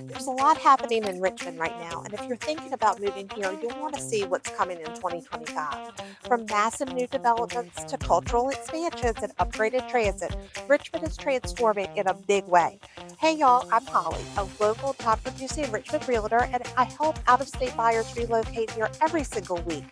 There's a lot happening in Richmond right now, and if you're thinking about moving here, you'll want to see what's coming in 2025. From massive new developments to cultural expansions and upgraded transit, Richmond is transforming in a big way. Hey y'all, I'm Holly, a local top producing Richmond realtor, and I help out-of-state buyers relocate here every single week.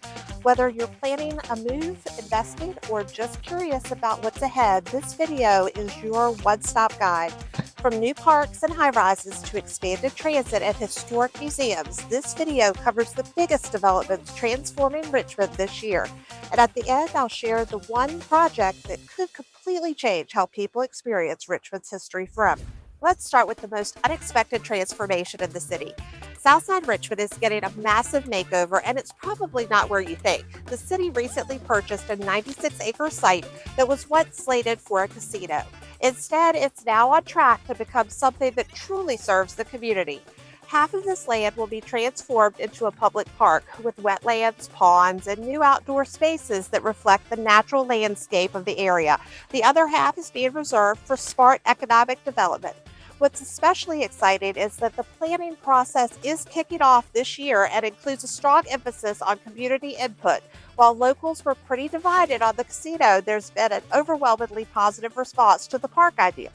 Whether you're planning a move, investing, or just curious about what's ahead, this video is your one-stop guide. From new parks and high-rises to expanded transit and historic museums, this video covers the biggest developments transforming Richmond this year. And at the end, I'll share the one project that could completely change how people experience Richmond's history forever. Let's start with the most unexpected transformation in the city. Southside Richmond is getting a massive makeover, and it's probably not where you think. The city recently purchased a 96-acre site that was once slated for a casino. Instead, it's now on track to become something that truly serves the community. Half of this land will be transformed into a public park with wetlands, ponds, and new outdoor spaces that reflect the natural landscape of the area. The other half is being reserved for smart economic development. What's especially exciting is that the planning process is kicking off this year and includes a strong emphasis on community input. While locals were pretty divided on the casino, there's been an overwhelmingly positive response to the park idea.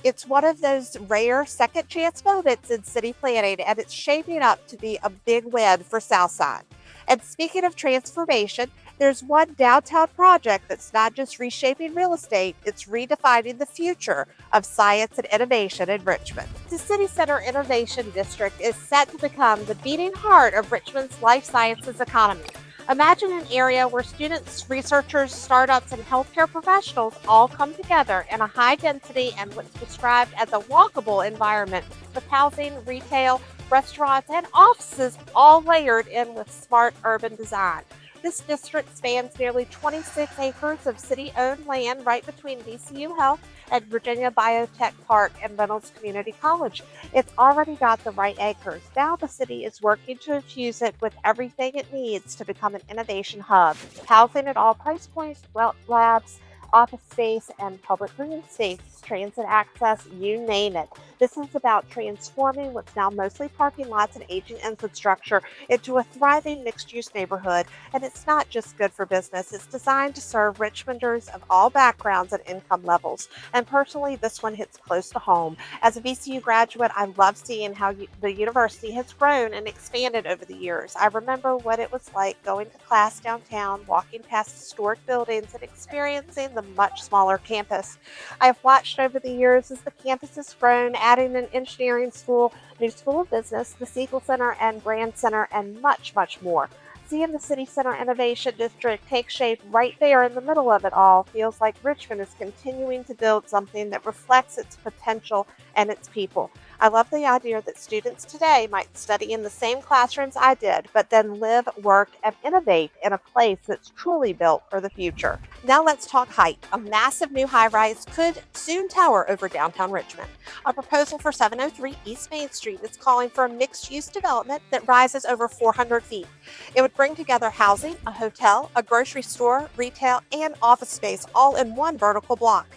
It's one of those rare second chance moments in city planning, and it's shaping up to be a big win for Southside. And speaking of transformation, there's one downtown project that's not just reshaping real estate, it's redefining the future of science and innovation in Richmond. The City Center Innovation District is set to become the beating heart of Richmond's life sciences economy. Imagine an area where students, researchers, startups, and healthcare professionals all come together in a high-density and what's described as a walkable environment with housing, retail, restaurants, and offices all layered in with smart urban design. This district spans nearly 26 acres of city-owned land right between VCU Health and Virginia Biotech Park and Reynolds Community College. It's already got the right acres. Now the city is working to infuse it with everything it needs to become an innovation hub. Housing at all price points, labs, office space, and public green space, transit access, you name it. This is about transforming what's now mostly parking lots and aging infrastructure into a thriving mixed-use neighborhood. And it's not just good for business, it's designed to serve Richmonders of all backgrounds and income levels. And personally, this one hits close to home. As a VCU graduate, I love seeing how the university has grown and expanded over the years. I remember what it was like going to class downtown, walking past historic buildings, and experiencing the much smaller campus. I have watched over the years as the campus has grown, adding an engineering school, new school of business, the Siegel Center and Brand Center, and much, much more. Seeing the City Center Innovation District take shape right there in the middle of it all feels like Richmond is continuing to build something that reflects its potential and its people. I love the idea that students today might study in the same classrooms I did, but then live, work, and innovate in a place that's truly built for the future. Now let's talk height. A massive new high-rise could soon tower over downtown Richmond. A proposal for 703 East Main Street is calling for a mixed-use development that rises over 400 feet. It would bring together housing, a hotel, a grocery store, retail, and office space all in one vertical block.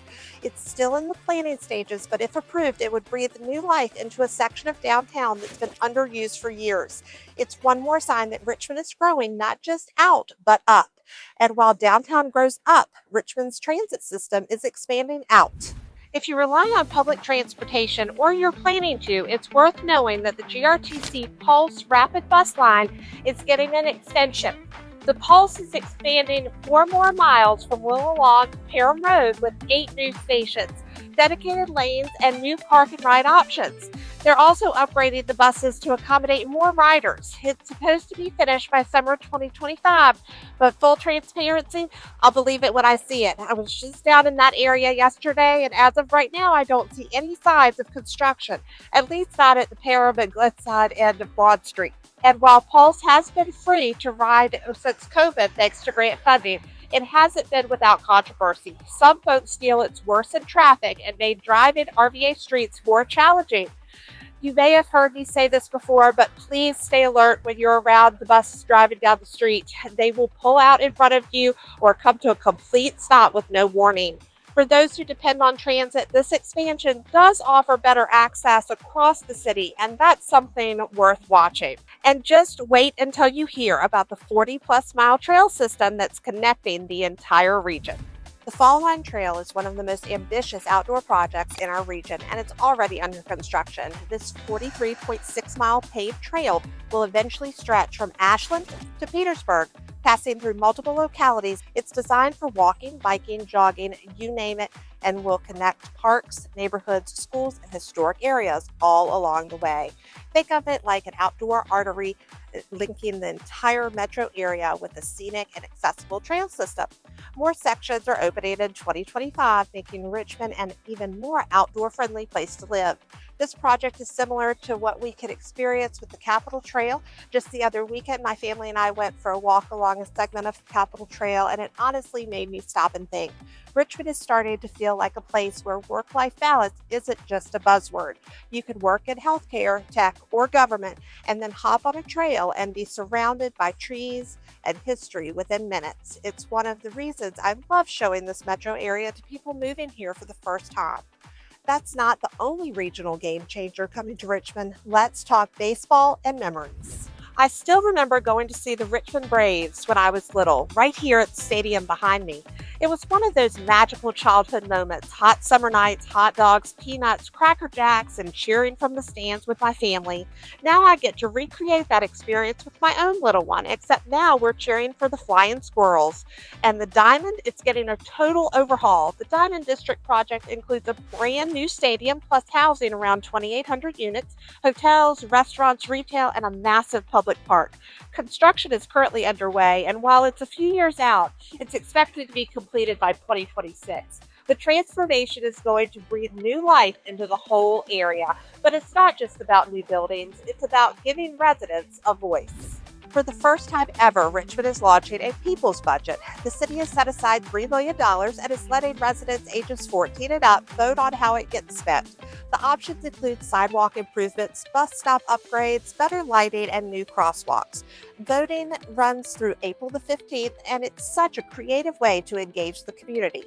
It's still in the planning stages, but if approved, it would breathe new life into a section of downtown that's been underused for years. It's one more sign that Richmond is growing not just out, but up. And while downtown grows up, Richmond's transit system is expanding out. If you rely on public transportation or you're planning to, it's worth knowing that the GRTC Pulse Rapid Bus line is getting an extension. The Pulse is expanding 4 more miles from Willow Lawn to Parham Road with 8 new stations, dedicated lanes, and new park and ride options. They're also upgrading the buses to accommodate more riders. It's supposed to be finished by summer 2025, but full transparency, I'll believe it when I see it. I was just down in that area yesterday, and as of right now, I don't see any signs of construction, at least not at the Parham and Glenside end of Broad Street. And while Pulse has been free to ride since COVID thanks to grant funding, it hasn't been without controversy. Some folks feel it's worse in traffic and made driving RVA streets more challenging. You may have heard me say this before, but please stay alert when you're around the buses driving down the street. They will pull out in front of you or come to a complete stop with no warning. For those who depend on transit, this expansion does offer better access across the city, and that's something worth watching. And just wait until you hear about the 40-plus mile trail system that's connecting the entire region. The Fall Line Trail is one of the most ambitious outdoor projects in our region, and it's already under construction. This 43.6-mile paved trail will eventually stretch from Ashland to Petersburg, passing through multiple localities. It's designed for walking, biking, jogging, you name it, and will connect parks, neighborhoods, schools, and historic areas all along the way. Think of it like an outdoor artery linking the entire metro area with a scenic and accessible trail system. More sections are opening in 2025, making Richmond an even more outdoor-friendly place to live. This project is similar to what we could experience with the Capitol Trail. Just the other weekend, my family and I went for a walk along a segment of Capitol Trail, and it honestly made me stop and think. Richmond is starting to feel like a place where work-life balance isn't just a buzzword. You could work in healthcare, tech, or government, and then hop on a trail and be surrounded by trees and history within minutes. It's one of the reasons I love showing this metro area to people moving here for the first time. That's not the only regional game changer coming to Richmond. Let's talk baseball and memories. I still remember going to see the Richmond Braves when I was little, right here at the stadium behind me. It was one of those magical childhood moments: hot summer nights, hot dogs, peanuts, Cracker Jacks, and cheering from the stands with my family. Now I get to recreate that experience with my own little one, except now we're cheering for the Flying Squirrels. And the Diamond, it's getting a total overhaul. The Diamond District project includes a brand new stadium plus housing around 2,800 units, hotels, restaurants, retail, and a massive public park. Construction is currently underway, and while it's a few years out, it's expected to be completed by 2026. The transformation is going to breathe new life into the whole area, but it's not just about new buildings, it's about giving residents a voice. For the first time ever, Richmond is launching a people's budget. The city has set aside $3 million and is letting residents ages 14 and up vote on how it gets spent. The options include sidewalk improvements, bus stop upgrades, better lighting, and new crosswalks. Voting runs through April the 15th, and it's such a creative way to engage the community.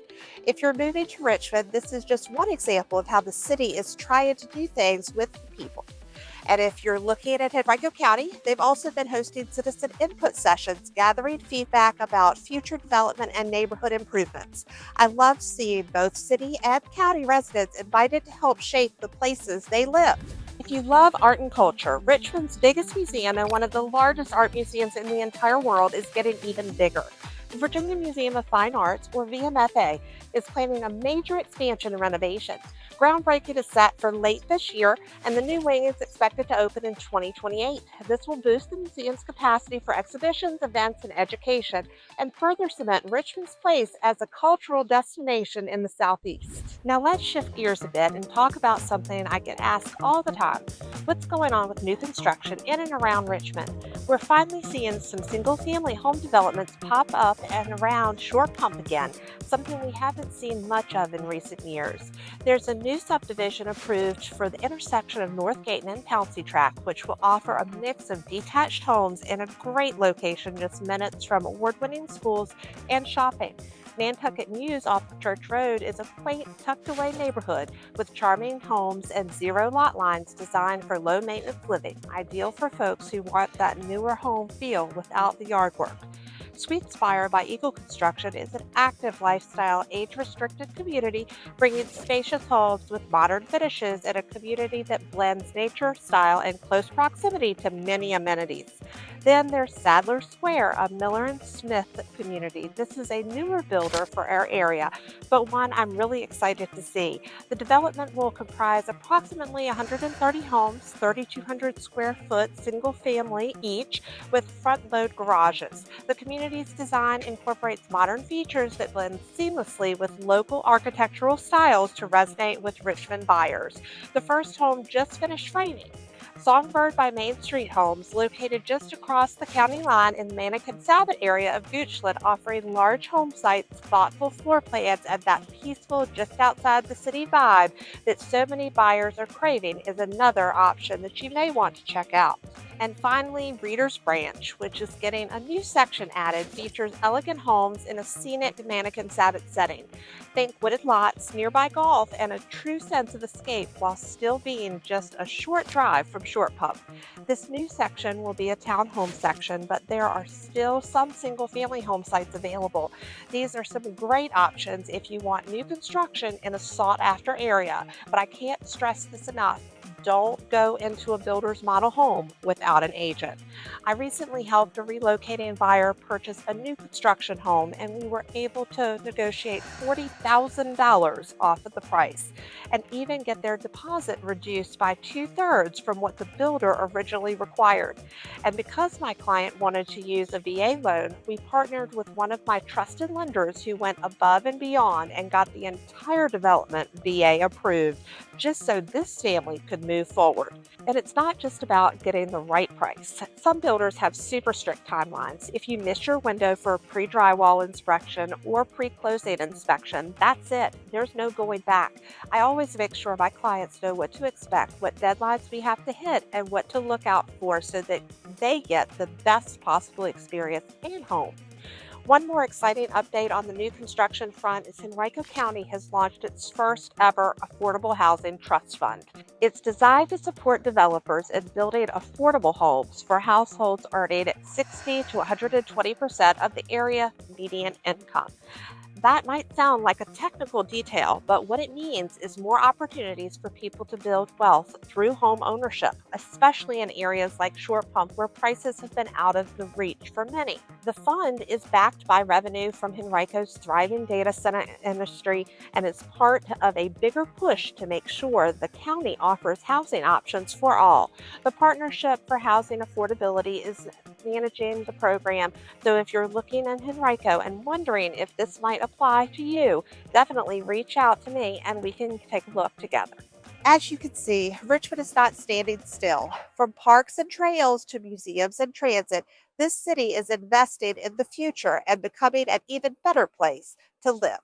If you're moving to Richmond, this is just one example of how the city is trying to do things with the people. And if you're looking at Henrico County, they've also been hosting citizen input sessions, gathering feedback about future development and neighborhood improvements. I love seeing both city and county residents invited to help shape the places they live. If you love art and culture, Richmond's biggest museum and one of the largest art museums in the entire world is getting even bigger. The Virginia Museum of Fine Arts, or VMFA, is planning a major expansion and renovation. Groundbreaking is set for late this year, and the new wing is expected to open in 2028. This will boost the museum's capacity for exhibitions, events, and education, and further cement Richmond's place as a cultural destination in the Southeast. Now let's shift gears a bit and talk about something I get asked all the time. What's going on with new construction in and around Richmond? We're finally seeing some single-family home developments pop up and around Shore Pump again, something we haven't seen much of in recent years. There's a new subdivision approved for the intersection of North Gayton and Pouncey Track, which will offer a mix of detached homes in a great location just minutes from award-winning schools and shopping. Nantucket News off of Church Road is a quaint, tucked-away neighborhood with charming homes and zero lot lines designed for low-maintenance living, ideal for folks who want that newer home feel without the yard work. Sweet Spire by Eagle Construction is an active lifestyle, age-restricted community, bringing spacious homes with modern finishes in a community that blends nature, style, and close proximity to many amenities. Then there's Sadler Square, a Miller and Smith community. This is a newer builder for our area, but one I'm really excited to see. The development will comprise approximately 130 homes, 3,200 square foot, single family each, with front-load garages. The community's design incorporates modern features that blend seamlessly with local architectural styles to resonate with Richmond buyers. The first home just finished framing. Songbird by Main Street Homes, located just across the county line in the Mannequin-Sabot area of Goochland, offering large home sites, thoughtful floor plans, and that peaceful, just outside the city vibe that so many buyers are craving, is another option that you may want to check out. And finally, Reader's Branch, which is getting a new section added, features elegant homes in a scenic mannequin setting. Think wooded lots, nearby golf, and a true sense of escape while still being just a short drive from Short Pump. This new section will be a townhome section, but there are still some single family home sites available. These are some great options if you want new construction in a sought after area, but I can't stress this enough. Don't go into a builder's model home without an agent. I recently helped a relocating buyer purchase a new construction home, and we were able to negotiate $40,000 off of the price and even get their deposit reduced by 2/3 from what the builder originally required. And because my client wanted to use a VA loan, we partnered with one of my trusted lenders who went above and beyond and got the entire development VA approved just so this family could move forward. And it's not just about getting the right price. Some builders have super strict timelines. If you miss your window for a pre drywall inspection or pre closing inspection, that's it. There's no going back. I always make sure my clients know what to expect, what deadlines we have to hit, and what to look out for so that they get the best possible experience and home. One more exciting update on the new construction front is Henrico County has launched its first ever Affordable Housing Trust Fund. It's designed to support developers in building affordable homes for households earning 60 to 120% of the area median income. That might sound like a technical detail, but what it means is more opportunities for people to build wealth through home ownership, especially in areas like Short Pump where prices have been out of the reach for many. The fund is backed by revenue from Henrico's thriving data center industry and is part of a bigger push to make sure the county offers housing options for all. The Partnership for Housing Affordability is managing the program, so if you're looking in Henrico and wondering if this might apply to you, definitely reach out to me and we can take a look together. As you can see, Richmond is not standing still. From parks and trails to museums and transit, this city is investing in the future and becoming an even better place to live.